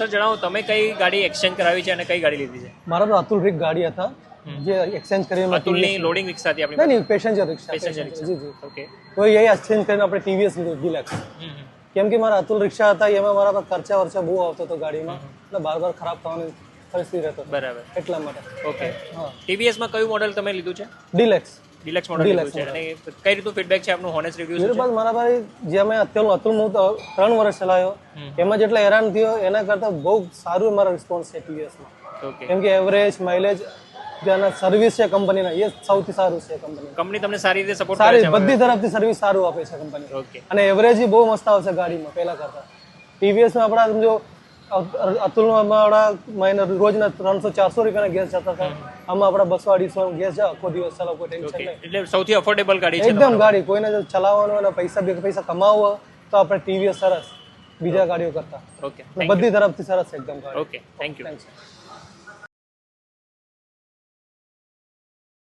Sir જણાવો તમે કઈ ગાડી એક્સચેન્જ કરાવી છે અને કઈ ગાડી લીધી છે? મારા તો અતુલ રીક ગાડી હતા જે એક્સચેન્જ કરીને અતુલની લોડિંગ રિક્ષા હતી આપણી નહીં પેસેન્જર રિક્ષા પેસેન્જર રિક્ષા. જી જી ઓકે. તો એ એક્સચેન્જ કરીને આપણે ટીવીએસ લીધું ડિલક્સ. કેમ કે મારા અતુલ રિક્ષા હતા એમાં મારા પર ખર્ચા વર્ચા બહુ આવતો હતો ગાડીમાં એટલે બાર ખરાબ થવાની પરિસ્થિતિ રહેતો હતો. બરાબર. એટલા માટે ઓકે. હા ટીવીએસ માં કયું મોડેલ તમે લીધું છે? ડિલક્સ. ડિલક્સ મોડેલ લીધું છે અને કઈ રીતનું ફીડબેક છે આપનું હોનેસ્ટ રિવ્યુ એના બાદ મારા ભાઈ જે અમે અત્યારનું અતુલ હું 3 વર્ષ ચલાવ્યો એમાં જેટલા હેરાન થયો એના કરતાં બહુ સારું મારો રિસ્પોન્સ છે ટીવીએસમાં. ઓકે. કેમ કે એવરેજ માઇલેજ જેના સર્વિસ છે કંપનીના એ સૌથી સારું છે કંપની. કંપની તમને સારી રીતે સપોર્ટ કરે સારી છે? બધી તરફથી સર્વિસ સારું આપે છે કંપની. ઓકે. અને એવરેજ બહુ મસ્ત આવશે ગાડીમાં પહેલા કરતા. ટીવીએસમાં આપણા સમજો અતુલમાં મહિના રોજના 300-400 રૂપિયાના ગેસ જતા હતા. આમાં આપણા 200-250 ગેસ જાય આખો દિવસ ચાલો કોઈ ટેન્શન નહીં. એટલે સૌથી અફોર્ડેબલ ગાડી છે એકદમ ગાડી કોઈને જો ચલાવવાનું અને પૈસા કમાવવો હોય તો આપણે ટીવીએસ સરસ બીજા ગાડીઓ કરતા ઓકે. બધી તરફથી સરસ એકદમ ગાડી. ઓકે. Thank you. થેન્ક્સ.